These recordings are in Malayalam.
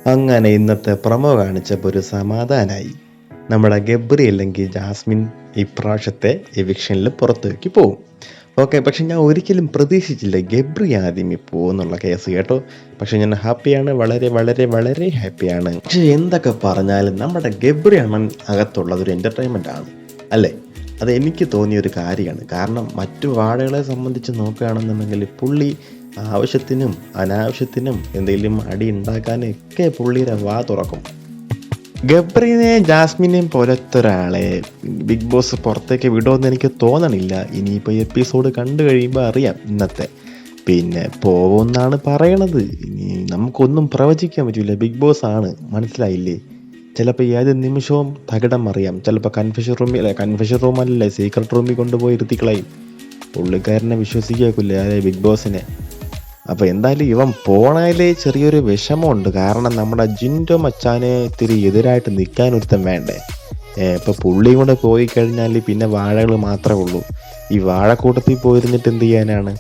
അങ്ങനെ ഇന്നത്തെ പ്രൊമോ കാണിച്ചപ്പോൾ ഒരു സമാധാനമായി. നമ്മുടെ ഗബ്രി അല്ലെങ്കിൽ ജാസ്മിൻ ഇപ്രാവശ്യത്തെ എവിക്ഷനിൽ പുറത്തേക്ക് പോകും. ഓക്കെ, പക്ഷെ ഞാൻ ഒരിക്കലും പ്രതീക്ഷിച്ചില്ല ഗബ്രി ആദ്യമേ പോകുന്നുള്ള കേസ് കേട്ടോ. പക്ഷെ ഞാൻ ഹാപ്പിയാണ്, വളരെ വളരെ വളരെ ഹാപ്പിയാണ്. പക്ഷെ എന്തൊക്കെ പറഞ്ഞാലും നമ്മുടെ ഗബ്രി അണ്ണൻ അകത്തുള്ളതൊരു എൻ്റർടൈൻമെൻ്റ് ആണ് അല്ലേ? അത് എനിക്ക് തോന്നിയൊരു കാര്യമാണ്. കാരണം മറ്റു വാഴകളെ സംബന്ധിച്ച് നോക്കുകയാണെന്നുണ്ടെങ്കിൽ പുള്ളി ആവശ്യത്തിനും അനാവശ്യത്തിനും എന്തെങ്കിലും അടി ഉണ്ടാക്കാനൊക്കെ പുള്ളിയുടെ വാ തുറക്കും. ഗബ്രീനെയും ജാസ്മിനെയും പോലത്തെ ഒരാളെ ബിഗ് ബോസ് പുറത്തേക്ക് വിടുമെന്ന് എനിക്ക് തോന്നണില്ല. ഇനിയിപ്പോൾ എപ്പിസോഡ് കണ്ടു കഴിയുമ്പോൾ അറിയാം ഇന്നത്തെ. പിന്നെ പോകുമെന്നാണ് പറയണത്. ഇനി നമുക്കൊന്നും പ്രവചിക്കാൻ പറ്റില്ല, ബിഗ് ബോസ് ആണ്, മനസ്സിലായില്ലേ? ചിലപ്പോൾ ഏത് നിമിഷവും തകിടം അറിയാം. ചിലപ്പോൾ കൺഫെഷൻ റൂമല്ലേ, സീക്രട്ട് റൂമിൽ കൊണ്ടുപോയി ഇരുത്തിക്കളയും. പുള്ളിക്കാരനെ വിശ്വസിക്കാക്കില്ല ബിഗ് ബോസിനെ. അപ്പോൾ എന്തായാലും ഇവൻ പോണതിൽ ചെറിയൊരു വിഷമമുണ്ട്. കാരണം നമ്മുടെ ജിൻഡോ മച്ചാനെ ഇത്തിരി എതിരായിട്ട് നിൽക്കാൻ ഒരുത്തം വേണ്ടേ. ഇപ്പോൾ പുള്ളിയും കൂടെ പോയി കഴിഞ്ഞാൽ പിന്നെ വാഴകൾ മാത്രമേ ഉള്ളൂ. ഈ വാഴക്കൂട്ടത്തിൽ പോയിരുന്നിട്ട് എന്ത് ചെയ്യാനാണ്?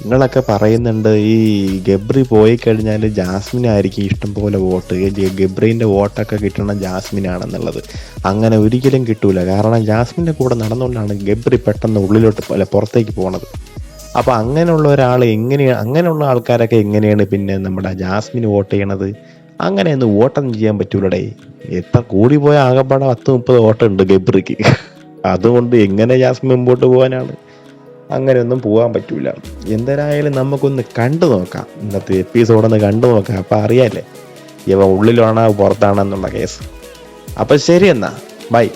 നിങ്ങളൊക്കെ പറയുന്നുണ്ട് ഈ ഗബ്രി പോയി കഴിഞ്ഞാൽ ജാസ്മിനായിരിക്കും ഇഷ്ടം പോലെ വോട്ട്, ഗബ്രീൻ്റെ വോട്ടൊക്കെ കിട്ടണം ജാസ്മിനാണെന്നുള്ളത്. അങ്ങനെ ഒരിക്കലും കിട്ടൂല. കാരണം ജാസ്മിൻ്റെ കൂടെ നടന്നുകൊണ്ടാണ് ഗബ്രി പെട്ടെന്ന് ഉള്ളിലോട്ട് പുറത്തേക്ക് പോണത്. അപ്പോൾ അങ്ങനെയുള്ള അങ്ങനെയുള്ള ആൾക്കാരൊക്കെ എങ്ങനെയാണ് പിന്നെ നമ്മുടെ ജാസ്മിന് വോട്ട് ചെയ്യണത്? അങ്ങനെയൊന്നും വോട്ടൊന്നും ചെയ്യാൻ പറ്റൂലടേ. എത്ര കൂടി പോയ ആകെപ്പാടെ 10-30 വോട്ടുണ്ട് ഗബ്രിക്ക്. അതുകൊണ്ട് എങ്ങനെ ജാസ്മിൻ മുമ്പോട്ട് പോകാനാണ്? അങ്ങനെയൊന്നും പോകാൻ പറ്റൂല. എന്തായാലും നമുക്കൊന്ന് കണ്ടു നോക്കാം, ഇന്നത്തെ എപ്പിസോഡൊന്ന് കണ്ടു നോക്കാം. അപ്പം അറിയാല്ലേ ഇവ ഉള്ളിലാണോ പുറത്താണെന്നുള്ള കേസ്. അപ്പം ശരി എന്നാ, ബൈ.